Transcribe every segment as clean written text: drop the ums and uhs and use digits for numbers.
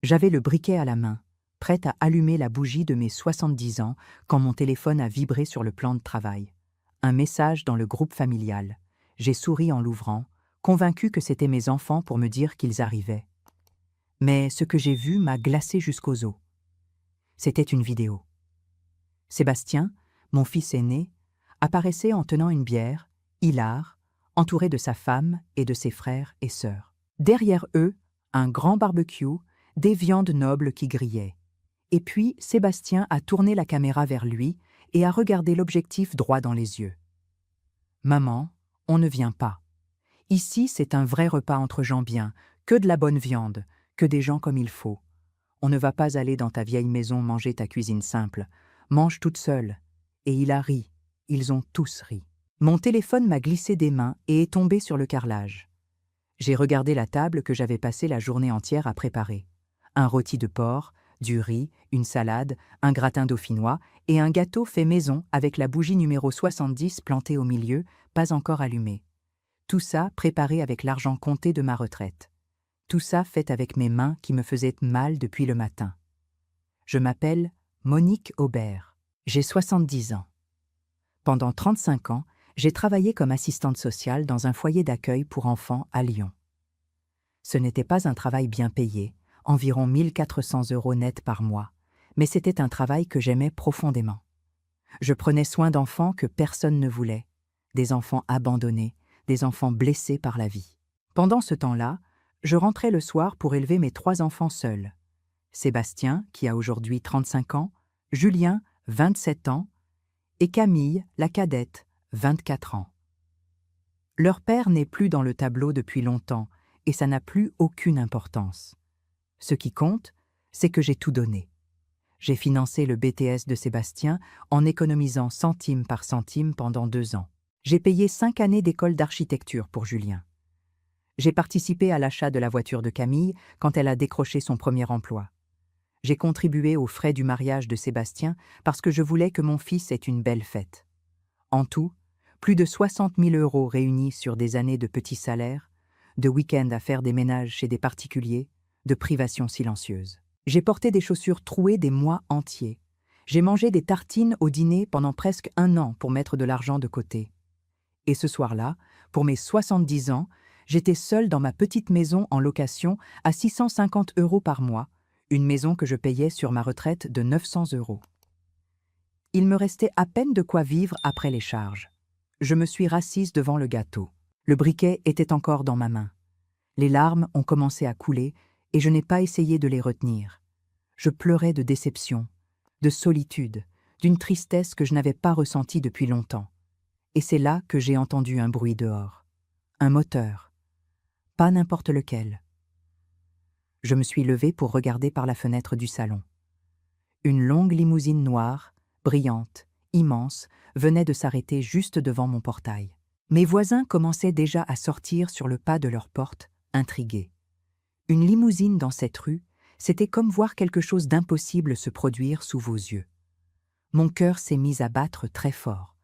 J'avais le briquet à la main, prête à allumer la bougie de mes 70 ans quand mon téléphone a vibré sur le plan de travail. Un message dans le groupe familial. J'ai souri en l'ouvrant, convaincu que c'était mes enfants pour me dire qu'ils arrivaient. Mais ce que j'ai vu m'a glacé jusqu'aux os. C'était une vidéo. Sébastien, mon fils aîné, apparaissait en tenant une bière, hilar, entouré de sa femme et de ses frères et sœurs. Derrière eux, un grand barbecue, des viandes nobles qui grillaient. Et puis, Sébastien a tourné la caméra vers lui et a regardé l'objectif droit dans les yeux. « Maman, on ne vient pas. Ici, c'est un vrai repas entre gens bien, que de la bonne viande, que des gens comme il faut. On ne va pas aller dans ta vieille maison manger ta cuisine simple. Mange toute seule. » Et il a ri. Ils ont tous ri. Mon téléphone m'a glissé des mains et est tombé sur le carrelage. J'ai regardé la table que j'avais passé la journée entière à préparer. Un rôti de porc, du riz, une salade, un gratin dauphinois et un gâteau fait maison avec la bougie numéro 70 plantée au milieu, pas encore allumée. Tout ça préparé avec l'argent compté de ma retraite. Tout ça fait avec mes mains qui me faisaient mal depuis le matin. Je m'appelle Monique Aubert. J'ai 70 ans. Pendant 35 ans, j'ai travaillé comme assistante sociale dans un foyer d'accueil pour enfants à Lyon. Ce n'était pas un travail bien payé, environ 1 400 € net par mois, mais c'était un travail que j'aimais profondément. Je prenais soin d'enfants que personne ne voulait, des enfants abandonnés, des enfants blessés par la vie. Pendant ce temps-là, je rentrais le soir pour élever mes 3 enfants seuls. Sébastien, qui a aujourd'hui 35 ans, Julien, 27 ans, et Camille, la cadette, 24 ans. Leur père n'est plus dans le tableau depuis longtemps, et ça n'a plus aucune importance. Ce qui compte, c'est que j'ai tout donné. J'ai financé le BTS de Sébastien en économisant centime par centime pendant 2 ans. J'ai payé 5 années d'école d'architecture pour Julien. J'ai participé à l'achat de la voiture de Camille quand elle a décroché son premier emploi. J'ai contribué aux frais du mariage de Sébastien parce que je voulais que mon fils ait une belle fête. En tout, plus de 60 000 € réunis sur des années de petits salaires, de week-ends à faire des ménages chez des particuliers, de privations silencieuses. J'ai porté des chaussures trouées des mois entiers. J'ai mangé des tartines au dîner pendant presque 1 an pour mettre de l'argent de côté. Et ce soir-là, pour mes 70 ans, j'étais seule dans ma petite maison en location à 650 € par mois, une maison que je payais sur ma retraite de 900 €. Il me restait à peine de quoi vivre après les charges. Je me suis rassise devant le gâteau. Le briquet était encore dans ma main. Les larmes ont commencé à couler et je n'ai pas essayé de les retenir. Je pleurais de déception, de solitude, d'une tristesse que je n'avais pas ressentie depuis longtemps. Et c'est là que j'ai entendu un bruit dehors. Un moteur. Pas n'importe lequel. Je me suis levée pour regarder par la fenêtre du salon. Une longue limousine noire, brillante, immense, venait de s'arrêter juste devant mon portail. Mes voisins commençaient déjà à sortir sur le pas de leur porte, intrigués. Une limousine dans cette rue, c'était comme voir quelque chose d'impossible se produire sous vos yeux. Mon cœur s'est mis à battre très fort.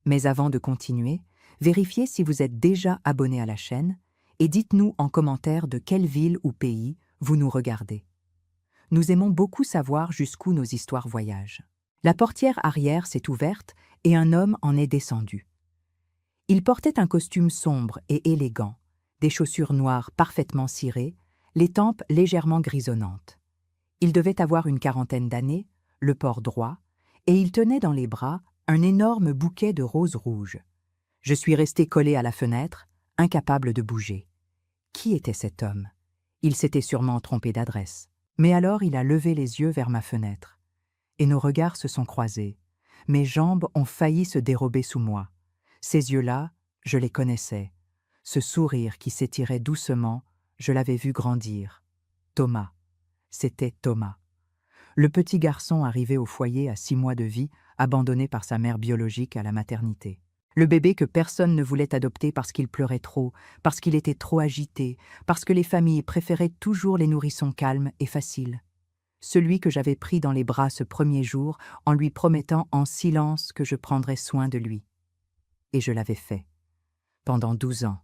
Mais avant de continuer, vérifiez si vous êtes déjà abonné à la chaîne et dites-nous en commentaire de quelle ville ou pays vous nous regardez. Nous aimons beaucoup savoir jusqu'où nos histoires voyagent. La portière arrière s'est ouverte et un homme en est descendu. Il portait un costume sombre et élégant, des chaussures noires parfaitement cirées, les tempes légèrement grisonnantes. Il devait avoir une 40aine d'années, le port droit, et il tenait dans les bras un énorme bouquet de roses rouges. Je suis restée collée à la fenêtre, incapable de bouger. Qui était cet homme? Il s'était sûrement trompé d'adresse. Mais alors il a levé les yeux vers ma fenêtre. Et nos regards se sont croisés. Mes jambes ont failli se dérober sous moi. Ces yeux-là, je les connaissais. Ce sourire qui s'étirait doucement, je l'avais vu grandir. Thomas. C'était Thomas. Le petit garçon arrivé au foyer à 6 mois de vie, abandonné par sa mère biologique à la maternité. Le bébé que personne ne voulait adopter parce qu'il pleurait trop, parce qu'il était trop agité, parce que les familles préféraient toujours les nourrissons calmes et faciles. Celui que j'avais pris dans les bras ce premier jour en lui promettant en silence que je prendrais soin de lui. Et je l'avais fait. Pendant 12 ans.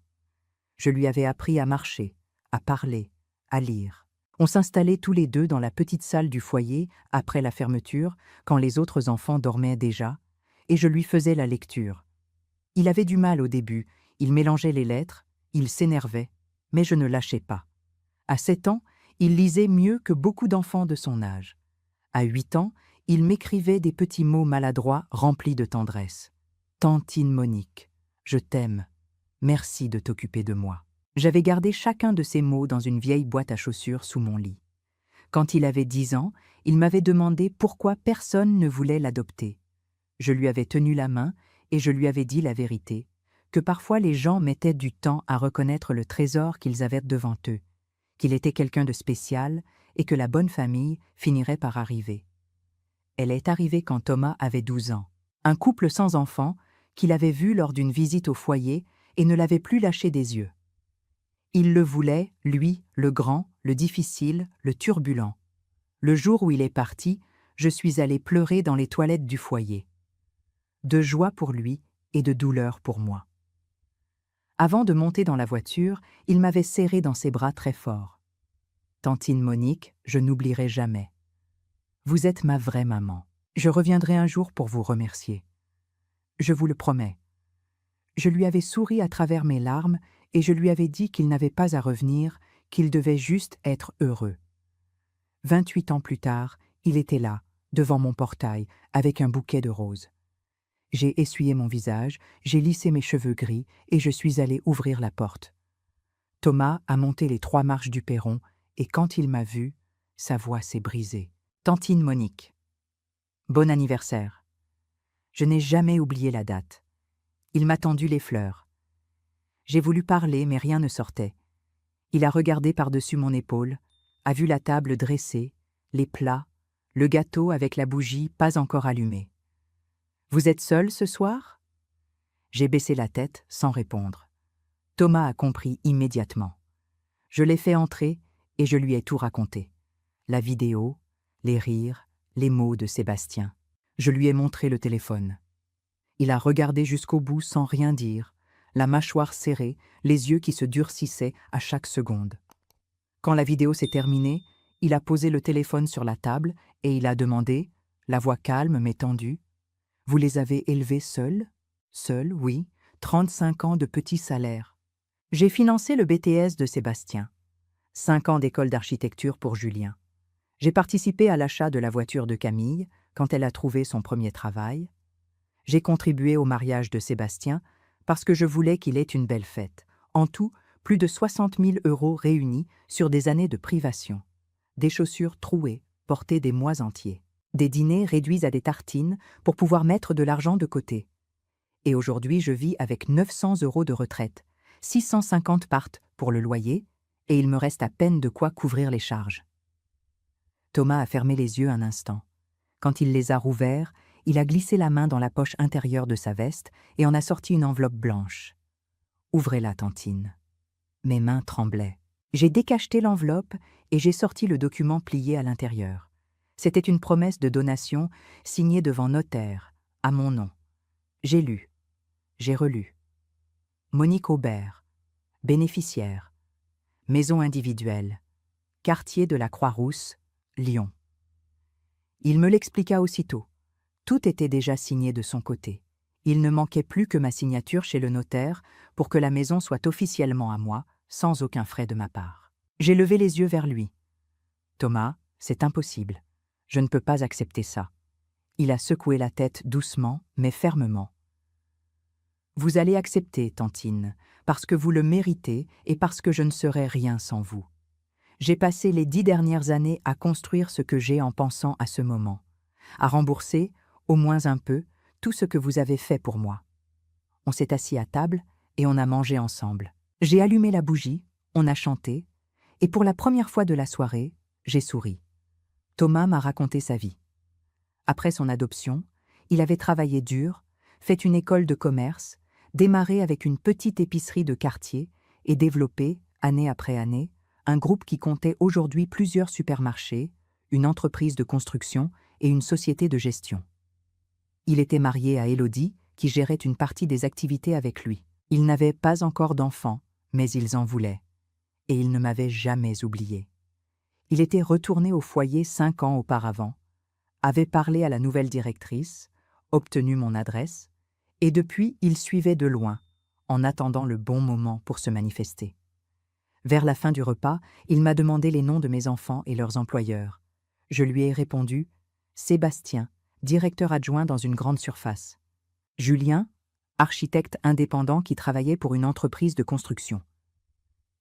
Je lui avais appris à marcher, à parler, à lire. On s'installait tous les deux dans la petite salle du foyer après la fermeture, quand les autres enfants dormaient déjà, et je lui faisais la lecture. Il avait du mal au début, il mélangeait les lettres, il s'énervait, mais je ne lâchais pas. À 7 ans, il lisait mieux que beaucoup d'enfants de son âge. À 8 ans, il m'écrivait des petits mots maladroits remplis de tendresse. « Tantine Monique, je t'aime. Merci de t'occuper de moi. » J'avais gardé chacun de ces mots dans une vieille boîte à chaussures sous mon lit. Quand il avait 10 ans, il m'avait demandé pourquoi personne ne voulait l'adopter. Je lui avais tenu la main et je lui avais dit la vérité, que parfois les gens mettaient du temps à reconnaître le trésor qu'ils avaient devant eux, qu'il était quelqu'un de spécial et que la bonne famille finirait par arriver. Elle est arrivée quand Thomas avait 12 ans. Un couple sans enfant qu'il avait vu lors d'une visite au foyer et ne l'avait plus lâché des yeux. Il le voulait, lui, le grand, le difficile, le turbulent. Le jour où il est parti, je suis allée pleurer dans les toilettes du foyer. De joie pour lui et de douleur pour moi. Avant de monter dans la voiture, il m'avait serré dans ses bras très fort. « Tantine Monique, je n'oublierai jamais. Vous êtes ma vraie maman. Je reviendrai un jour pour vous remercier. Je vous le promets. » Je lui avais souri à travers mes larmes et je lui avais dit qu'il n'avait pas à revenir, qu'il devait juste être heureux. 28 ans plus tard, il était là, devant mon portail, avec un bouquet de roses. J'ai essuyé mon visage, j'ai lissé mes cheveux gris et je suis allée ouvrir la porte. Thomas a monté les 3 marches du perron et quand il m'a vue, sa voix s'est brisée. « Tantine Monique. Bon anniversaire. » Je n'ai jamais oublié la date. Il m'a tendu les fleurs. J'ai voulu parler, mais rien ne sortait. Il a regardé par-dessus mon épaule, a vu la table dressée, les plats, le gâteau avec la bougie pas encore allumée. « Vous êtes seul ce soir ?» J'ai baissé la tête sans répondre. Thomas a compris immédiatement. Je l'ai fait entrer et je lui ai tout raconté. La vidéo, les rires, les mots de Sébastien. Je lui ai montré le téléphone. Il a regardé jusqu'au bout sans rien dire, la mâchoire serrée, les yeux qui se durcissaient à chaque seconde. Quand la vidéo s'est terminée, il a posé le téléphone sur la table et il a demandé, la voix calme mais tendue, « Vous les avez élevés seuls ?»« Seuls, oui, 35 ans de petits salaires. » J'ai financé le BTS de Sébastien. 5 ans d'école d'architecture pour Julien. J'ai participé à l'achat de la voiture de Camille quand elle a trouvé son premier travail. J'ai contribué au mariage de Sébastien parce que je voulais qu'il ait une belle fête. En tout, plus de 60 000 € réunis sur des années de privation. Des chaussures trouées, portées des mois entiers. Des dîners réduits à des tartines pour pouvoir mettre de l'argent de côté. Et aujourd'hui, je vis avec 900 € de retraite, 650 partent pour le loyer, et il me reste à peine de quoi couvrir les charges. Thomas a fermé les yeux un instant. Quand il les a rouverts, il a glissé la main dans la poche intérieure de sa veste et en a sorti une enveloppe blanche. « Ouvrez-la, Tantine. » Mes mains tremblaient. J'ai décacheté l'enveloppe et j'ai sorti le document plié à l'intérieur. C'était une promesse de donation signée devant notaire, à mon nom. J'ai lu. J'ai relu. Monique Aubert, bénéficiaire, maison individuelle, quartier de la Croix-Rousse, Lyon. Il me l'expliqua aussitôt. Tout était déjà signé de son côté. Il ne manquait plus que ma signature chez le notaire pour que la maison soit officiellement à moi, sans aucun frais de ma part. J'ai levé les yeux vers lui. « Thomas, c'est impossible. Je ne peux pas accepter ça. » Il a secoué la tête doucement, mais fermement. « Vous allez accepter, Tantine, parce que vous le méritez et parce que je ne serai rien sans vous. J'ai passé les 10 dernières années à construire ce que j'ai en pensant à ce moment, à rembourser, au moins un peu, tout ce que vous avez fait pour moi. » On s'est assis à table et on a mangé ensemble. J'ai allumé la bougie, on a chanté, et pour la première fois de la soirée, j'ai souri. Thomas m'a raconté sa vie. Après son adoption, il avait travaillé dur, fait une école de commerce, démarré avec une petite épicerie de quartier et développé, année après année, un groupe qui comptait aujourd'hui plusieurs supermarchés, une entreprise de construction et une société de gestion. Il était marié à Élodie, qui gérait une partie des activités avec lui. Il n'avait pas encore d'enfants, mais ils en voulaient. Et il ne m'avait jamais oublié. Il était retourné au foyer 5 ans auparavant, avait parlé à la nouvelle directrice, obtenu mon adresse, et depuis il suivait de loin, en attendant le bon moment pour se manifester. Vers la fin du repas, il m'a demandé les noms de mes enfants et leurs employeurs. Je lui ai répondu « Sébastien, directeur adjoint dans une grande surface. Julien, architecte indépendant qui travaillait pour une entreprise de construction.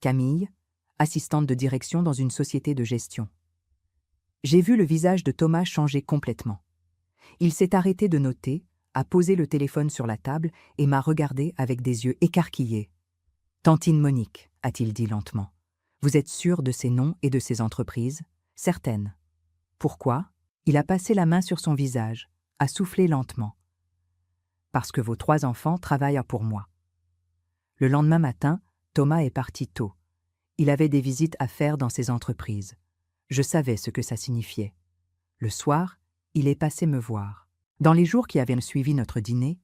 Camille, assistante de direction dans une société de gestion. » J'ai vu le visage de Thomas changer complètement. Il s'est arrêté de noter, a posé le téléphone sur la table et m'a regardé avec des yeux écarquillés. « Tantine Monique, a-t-il dit lentement, vous êtes sûre de ces noms et de ces entreprises? Certaine. Pourquoi? Il a passé la main sur son visage, a soufflé lentement. Parce que vos 3 enfants travaillent pour moi. Le lendemain matin, Thomas est parti tôt. Il avait des visites à faire dans ces entreprises. Je savais ce que ça signifiait. Le soir, il est passé me voir. Dans les jours qui avaient suivi notre dîner,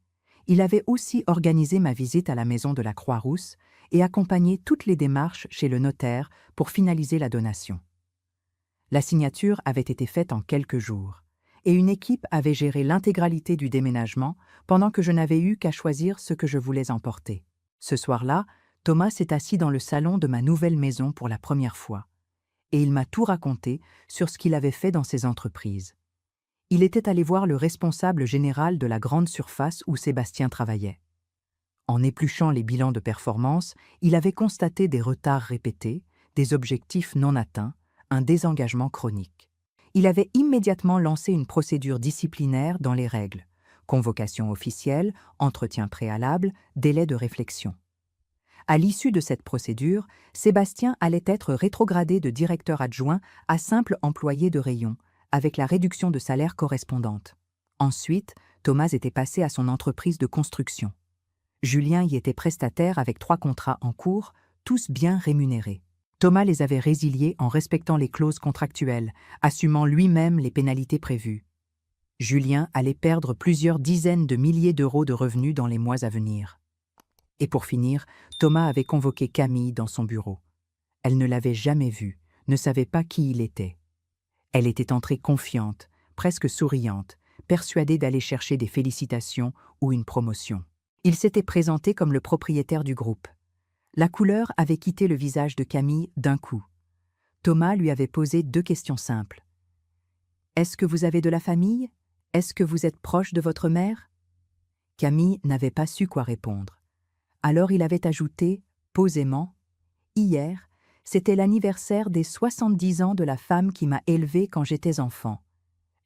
il avait aussi organisé ma visite à la maison de la Croix-Rousse et accompagné toutes les démarches chez le notaire pour finaliser la donation. La signature avait été faite en quelques jours, et une équipe avait géré l'intégralité du déménagement pendant que je n'avais eu qu'à choisir ce que je voulais emporter. Ce soir-là, Thomas s'est assis dans le salon de ma nouvelle maison pour la première fois, et il m'a tout raconté sur ce qu'il avait fait dans ses entreprises. Il était allé voir le responsable général de la grande surface où Sébastien travaillait. En épluchant les bilans de performance, il avait constaté des retards répétés, des objectifs non atteints, un désengagement chronique. Il avait immédiatement lancé une procédure disciplinaire dans les règles: convocation officielle, entretien préalable, délai de réflexion. À l'issue de cette procédure, Sébastien allait être rétrogradé de directeur adjoint à simple employé de rayon, avec la réduction de salaire correspondante. Ensuite, Thomas était passé à son entreprise de construction. Julien y était prestataire avec 3 contrats en cours, tous bien rémunérés. Thomas les avait résiliés en respectant les clauses contractuelles, assumant lui-même les pénalités prévues. Julien allait perdre plusieurs dizaines de milliers d'euros de revenus dans les mois à venir. Et pour finir, Thomas avait convoqué Camille dans son bureau. Elle ne l'avait jamais vu, ne savait pas qui il était. Elle était entrée confiante, presque souriante, persuadée d'aller chercher des félicitations ou une promotion. Il s'était présenté comme le propriétaire du groupe. La couleur avait quitté le visage de Camille d'un coup. Thomas lui avait posé 2 questions simples. « Est-ce que vous avez de la famille? Est-ce que vous êtes proche de votre mère ?» Camille n'avait pas su quoi répondre. Alors il avait ajouté, posément, « Hier, c'était l'anniversaire des 70 ans de la femme qui m'a élevée quand j'étais enfant.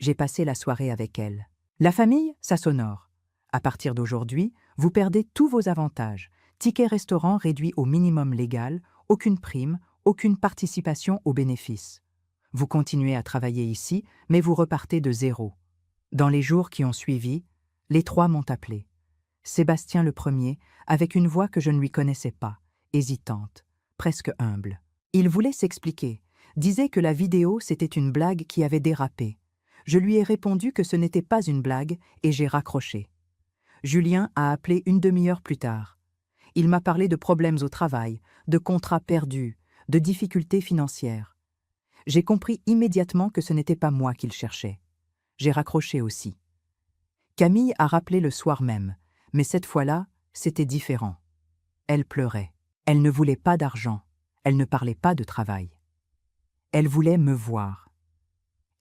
J'ai passé la soirée avec elle. La famille, ça s'honore. À partir d'aujourd'hui, vous perdez tous vos avantages. Ticket restaurant réduit au minimum légal, aucune prime, aucune participation aux bénéfices. Vous continuez à travailler ici, mais vous repartez de zéro. » Dans les jours qui ont suivi, les 3 m'ont appelé. Sébastien le premier, avec une voix que je ne lui connaissais pas, hésitante, presque humble. Il voulait s'expliquer, disait que la vidéo c'était une blague qui avait dérapé. Je lui ai répondu que ce n'était pas une blague et j'ai raccroché. Julien a appelé une demi-heure plus tard. Il m'a parlé de problèmes au travail, de contrats perdus, de difficultés financières. J'ai compris immédiatement que ce n'était pas moi qu'il cherchait. J'ai raccroché aussi. Camille a rappelé le soir même, mais cette fois-là, c'était différent. Elle pleurait. Elle ne voulait pas d'argent. Elle ne parlait pas de travail. Elle voulait me voir.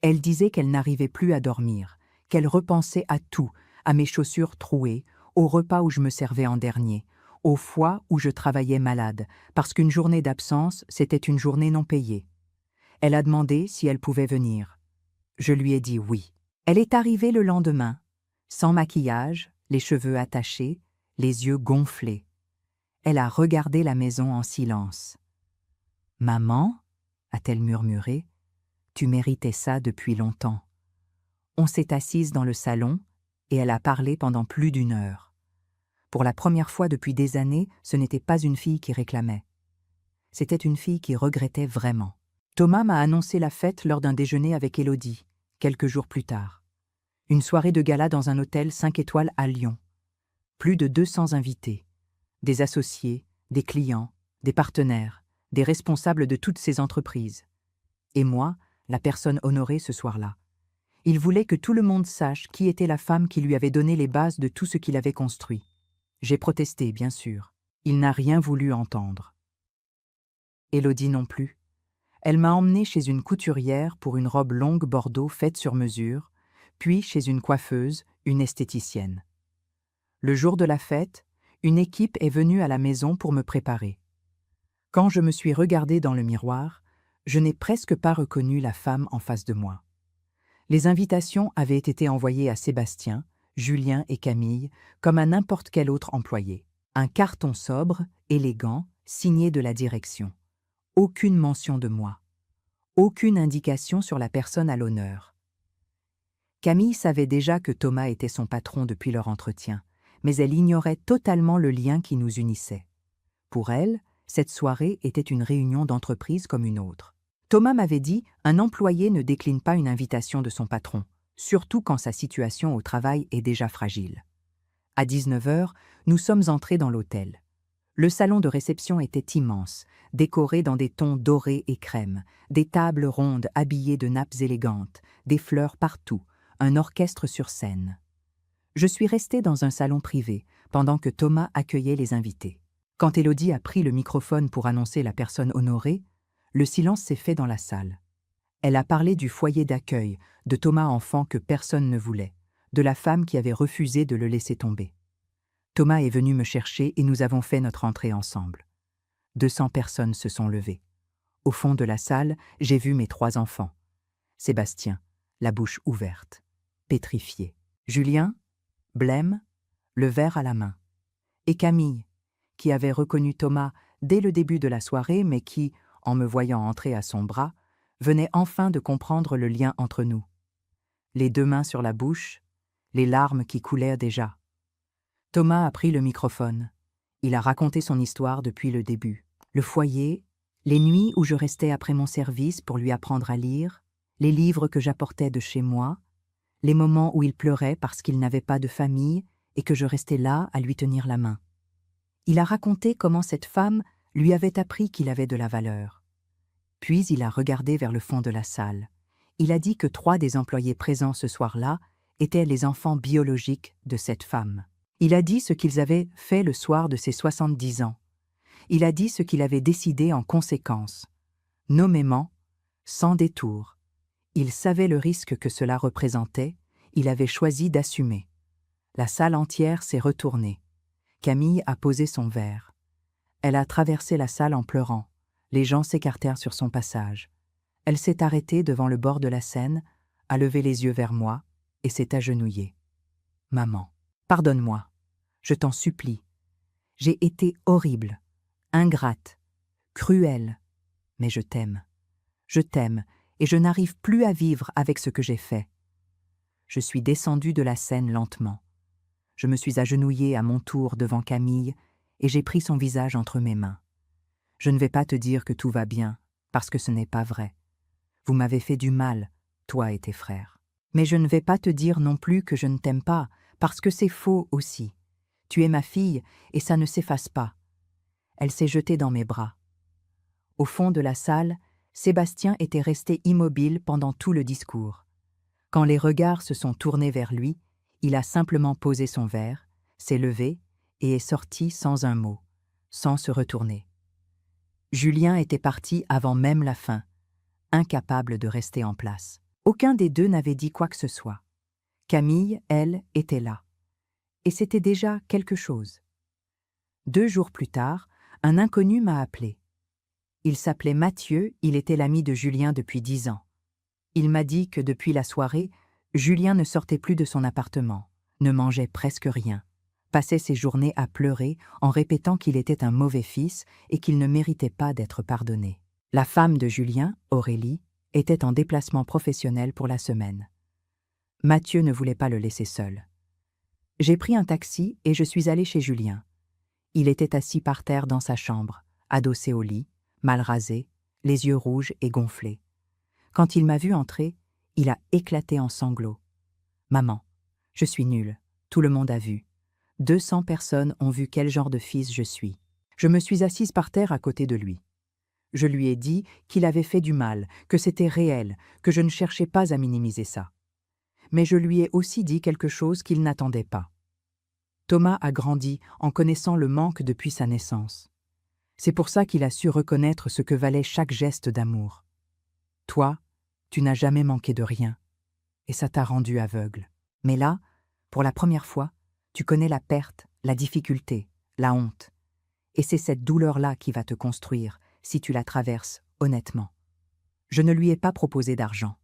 Elle disait qu'elle n'arrivait plus à dormir, qu'elle repensait à tout, à mes chaussures trouées, au repas où je me servais en dernier, aux fois où je travaillais malade, parce qu'une journée d'absence, c'était une journée non payée. Elle a demandé si elle pouvait venir. Je lui ai dit oui. Elle est arrivée le lendemain, sans maquillage, les cheveux attachés, les yeux gonflés. Elle a regardé la maison en silence. « Maman, a-t-elle murmuré, tu méritais ça depuis longtemps. » On s'est assise dans le salon et elle a parlé pendant plus d'1 heure. Pour la première fois depuis des années, ce n'était pas une fille qui réclamait. C'était une fille qui regrettait vraiment. Thomas m'a annoncé la fête lors d'un déjeuner avec Élodie, quelques jours plus tard. Une soirée de gala dans un hôtel 5 étoiles à Lyon. Plus de 200 invités. Des associés, des clients, des partenaires, des responsables de toutes ces entreprises. Et moi, la personne honorée ce soir-là. Il voulait que tout le monde sache qui était la femme qui lui avait donné les bases de tout ce qu'il avait construit. J'ai protesté, bien sûr. Il n'a rien voulu entendre. Élodie non plus. Elle m'a emmenée chez une couturière pour une robe longue bordeaux faite sur mesure, puis chez une coiffeuse, une esthéticienne. Le jour de la fête, une équipe est venue à la maison pour me préparer. Quand je me suis regardée dans le miroir, je n'ai presque pas reconnu la femme en face de moi. Les invitations avaient été envoyées à Sébastien, Julien et Camille, comme à n'importe quel autre employé. Un carton sobre, élégant, signé de la direction. Aucune mention de moi. Aucune indication sur la personne à l'honneur. Camille savait déjà que Thomas était son patron depuis leur entretien, mais elle ignorait totalement le lien qui nous unissait. Pour elle, cette soirée était une réunion d'entreprise comme une autre. Thomas m'avait dit « Un employé ne décline pas une invitation de son patron, surtout quand sa situation au travail est déjà fragile. » À 19h, nous sommes entrés dans l'hôtel. Le salon de réception était immense, décoré dans des tons dorés et crème, des tables rondes habillées de nappes élégantes, des fleurs partout, un orchestre sur scène. Je suis restée dans un salon privé, pendant que Thomas accueillait les invités. Quand Élodie a pris le microphone pour annoncer la personne honorée, le silence s'est fait dans la salle. Elle a parlé du foyer d'accueil, de Thomas enfant que personne ne voulait, de la femme qui avait refusé de le laisser tomber. Thomas est venu me chercher et nous avons fait notre entrée ensemble. 200 personnes se sont levées. Au fond de la salle, j'ai vu mes 3 enfants. Sébastien, la bouche ouverte, pétrifié. Julien, blême, le verre à la main. Et Camille, qui avait reconnu Thomas dès le début de la soirée, mais qui, en me voyant entrer à son bras, venait enfin de comprendre le lien entre nous. Les 2 mains sur la bouche, les larmes qui coulaient déjà. Thomas a pris le microphone. Il a raconté son histoire depuis le début. Le foyer, les nuits où je restais après mon service pour lui apprendre à lire, les livres que j'apportais de chez moi, les moments où il pleurait parce qu'il n'avait pas de famille et que je restais là à lui tenir la main. Il a raconté comment cette femme lui avait appris qu'il avait de la valeur. Puis il a regardé vers le fond de la salle. Il a dit que 3 des employés présents ce soir-là étaient les enfants biologiques de cette femme. Il a dit ce qu'ils avaient fait le soir de ses 70 ans. Il a dit ce qu'il avait décidé en conséquence. Nommément, sans détour. Il savait le risque que cela représentait, il avait choisi d'assumer. La salle entière s'est retournée. Camille a posé son verre. Elle a traversé la salle en pleurant. Les gens s'écartèrent sur son passage. Elle s'est arrêtée devant le bord de la scène, a levé les yeux vers moi et s'est agenouillée. « Maman, pardonne-moi. Je t'en supplie. J'ai été horrible, ingrate, cruelle, mais je t'aime. Je t'aime et je n'arrive plus à vivre avec ce que j'ai fait. » Je suis descendue de la scène lentement. Je me suis agenouillée à mon tour devant Camille et j'ai pris son visage entre mes mains. Je ne vais pas te dire que tout va bien, parce que ce n'est pas vrai. Vous m'avez fait du mal, toi et tes frères. Mais je ne vais pas te dire non plus que je ne t'aime pas, parce que c'est faux aussi. Tu es ma fille et ça ne s'efface pas. Elle s'est jetée dans mes bras. Au fond de la salle, Sébastien était resté immobile pendant tout le discours. Quand les regards se sont tournés vers lui, il a simplement posé son verre, s'est levé et est sorti sans un mot, sans se retourner. Julien était parti avant même la fin, incapable de rester en place. Aucun des 2 n'avait dit quoi que ce soit. Camille, elle, était là. Et c'était déjà quelque chose. 2 jours plus tard, un inconnu m'a appelé. Il s'appelait Mathieu, il était l'ami de Julien depuis 10 ans. Il m'a dit que depuis la soirée, Julien ne sortait plus de son appartement, ne mangeait presque rien, passait ses journées à pleurer en répétant qu'il était un mauvais fils et qu'il ne méritait pas d'être pardonné. La femme de Julien, Aurélie, était en déplacement professionnel pour la semaine. Mathieu ne voulait pas le laisser seul. J'ai pris un taxi et je suis allée chez Julien. Il était assis par terre dans sa chambre, adossé au lit, mal rasé, les yeux rouges et gonflés. Quand il m'a vu entrer, il a éclaté en sanglots. « Maman, je suis nulle, tout le monde a vu. 200 personnes ont vu quel genre de fils je suis. » Je me suis assise par terre à côté de lui. Je lui ai dit qu'il avait fait du mal, que c'était réel, que je ne cherchais pas à minimiser ça. Mais je lui ai aussi dit quelque chose qu'il n'attendait pas. Thomas a grandi en connaissant le manque depuis sa naissance. C'est pour ça qu'il a su reconnaître ce que valait chaque geste d'amour. Toi, tu n'as jamais manqué de rien, et ça t'a rendu aveugle. Mais là, pour la première fois, tu connais la perte, la difficulté, la honte. Et c'est cette douleur-là qui va te construire, si tu la traverses honnêtement. Je ne lui ai pas proposé d'argent.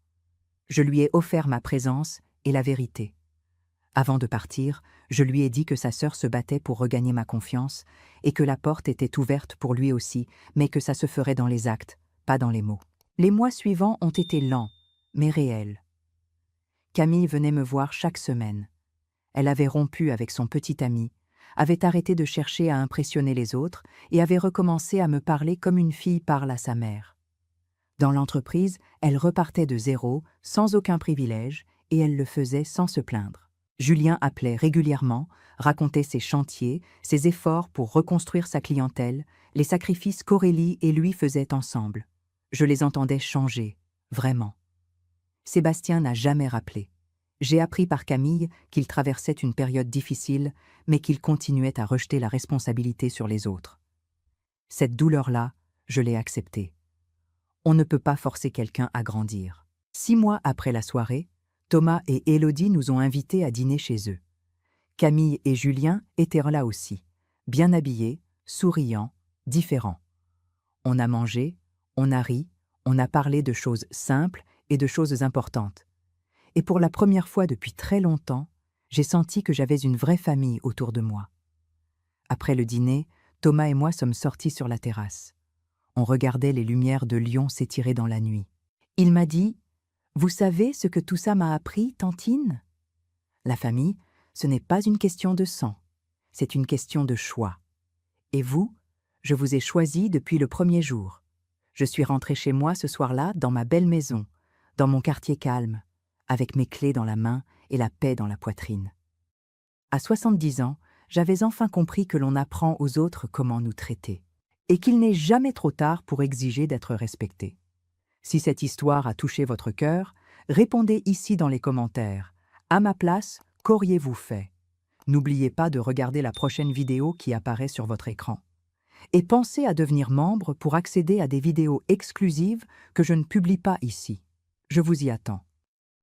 Je lui ai offert ma présence et la vérité. Avant de partir, je lui ai dit que sa sœur se battait pour regagner ma confiance et que la porte était ouverte pour lui aussi, mais que ça se ferait dans les actes, pas dans les mots. Les mois suivants ont été lents, mais réels. Camille venait me voir chaque semaine. Elle avait rompu avec son petit ami, avait arrêté de chercher à impressionner les autres et avait recommencé à me parler comme une fille parle à sa mère. Dans l'entreprise, elle repartait de zéro, sans aucun privilège, et elle le faisait sans se plaindre. Julien appelait régulièrement, racontait ses chantiers, ses efforts pour reconstruire sa clientèle, les sacrifices qu'Aurélie et lui faisaient ensemble. Je les entendais changer, vraiment. Sébastien n'a jamais rappelé. J'ai appris par Camille qu'il traversait une période difficile, mais qu'il continuait à rejeter la responsabilité sur les autres. Cette douleur-là, je l'ai acceptée. On ne peut pas forcer quelqu'un à grandir. 6 mois après la soirée, Thomas et Élodie nous ont invités à dîner chez eux. Camille et Julien étaient là aussi, bien habillés, souriants, différents. On a mangé, on a ri, on a parlé de choses simples et de choses importantes. Et pour la première fois depuis très longtemps, j'ai senti que j'avais une vraie famille autour de moi. Après le dîner, Thomas et moi sommes sortis sur la terrasse. On regardait les lumières de Lyon s'étirer dans la nuit. Il m'a dit « Vous savez ce que tout ça m'a appris, Tantine ? La famille, ce n'est pas une question de sang, c'est une question de choix. Et vous, je vous ai choisi depuis le premier jour. Je suis rentrée chez moi ce soir-là dans ma belle maison, dans mon quartier calme, avec mes clés dans la main et la paix dans la poitrine. À 70 ans, j'avais enfin compris que l'on apprend aux autres comment nous traiter, et qu'il n'est jamais trop tard pour exiger d'être respecté. Si cette histoire a touché votre cœur, répondez ici dans les commentaires. À ma place, qu'auriez-vous fait ? N'oubliez pas de regarder la prochaine vidéo qui apparaît sur votre écran. Et pensez à devenir membre pour accéder à des vidéos exclusives que je ne publie pas ici. Je vous y attends.